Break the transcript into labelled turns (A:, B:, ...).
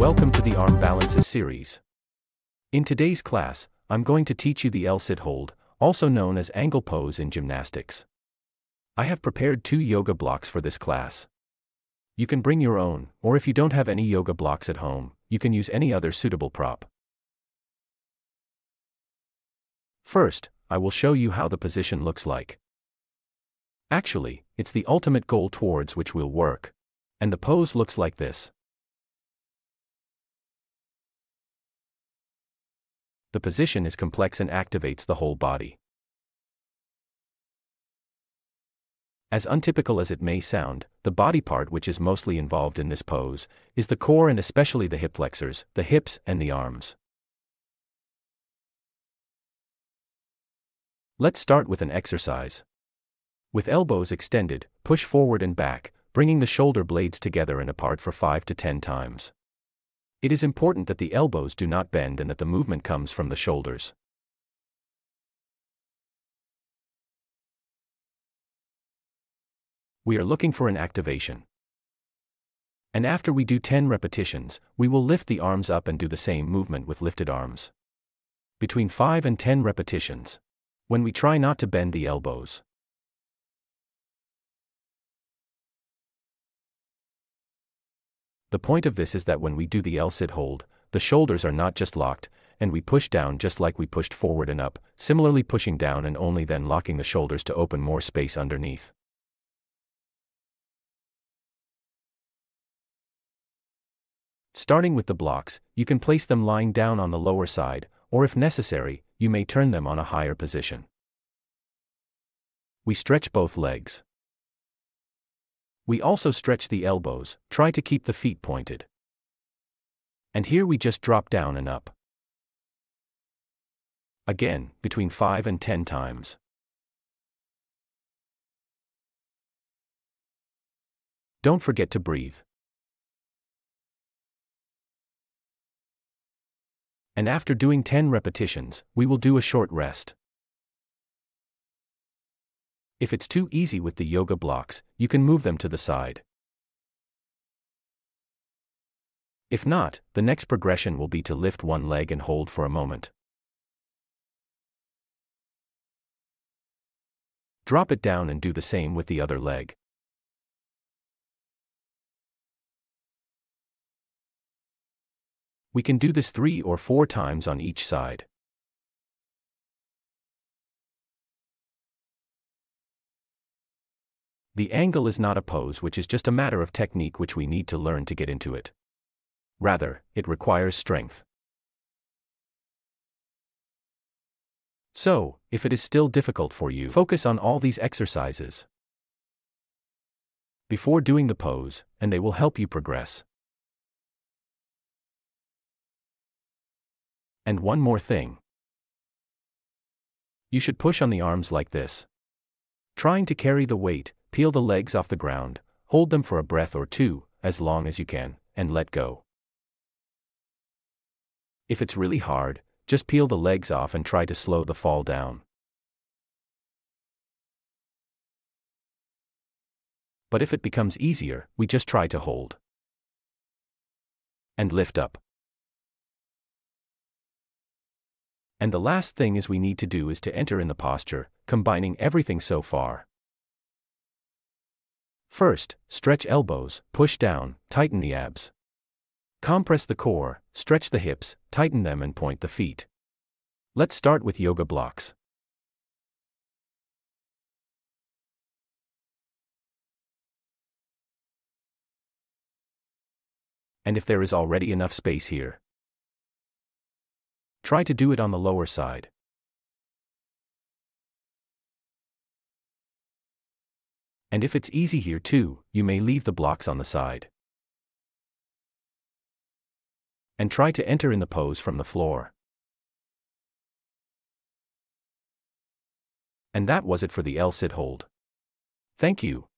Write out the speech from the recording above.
A: Welcome to the Arm Balances series. In today's class, I'm going to teach you the L-sit hold, also known as angle pose in gymnastics. I have prepared 2 yoga blocks for this class. You can bring your own, or if you don't have any yoga blocks at home, you can use any other suitable prop. First, I will show you how the position looks like. Actually, it's the ultimate goal towards which we'll work. And the pose looks like this. The position is complex and activates the whole body. As untypical as it may sound, the body part which is mostly involved in this pose is the core and especially the hip flexors, the hips and the arms. Let's start with an exercise. With elbows extended, push forward and back, bringing the shoulder blades together and apart for 5 to 10 times. It is important that the elbows do not bend and that the movement comes from the shoulders. We are looking for an activation. And after we do 10 repetitions, we will lift the arms up and do the same movement with lifted arms. Between 5 and 10 repetitions. When we try not to bend the elbows. The point of this is that when we do the L-sit hold, the shoulders are not just locked, and we push down just like we pushed forward and up, similarly pushing down and only then locking the shoulders to open more space underneath. Starting with the blocks, you can place them lying down on the lower side, or if necessary, you may turn them on a higher position. We stretch both legs. We also stretch the elbows, try to keep the feet pointed. And here we just drop down and up. Again, between 5 and 10 times. Don't forget to breathe. And after doing 10 repetitions, we will do a short rest. If it's too easy with the yoga blocks, you can move them to the side. If not, the next progression will be to lift one leg and hold for a moment. Drop it down and do the same with the other leg. We can do this 3 or 4 times on each side. The angle is not a pose which is just a matter of technique which we need to learn to get into it. Rather, it requires strength. So, if it is still difficult for you, focus on all these exercises before doing the pose, and they will help you progress. And one more thing. You should push on the arms like this. Trying to carry the weight, peel the legs off the ground, hold them for a breath or 2, as long as you can, and let go. If it's really hard, just peel the legs off and try to slow the fall down. But if it becomes easier, we just try to hold. And lift up. And the last thing is we need to do is to enter in the posture, combining everything so far. First, stretch elbows, push down, tighten the abs. Compress the core, stretch the hips, tighten them and point the feet. Let's start with yoga blocks. And if there is already enough space here, try to do it on the lower side. And if it's easy here too, you may leave the blocks on the side. And try to enter in the pose from the floor. And that was it for the L-sit hold. Thank you.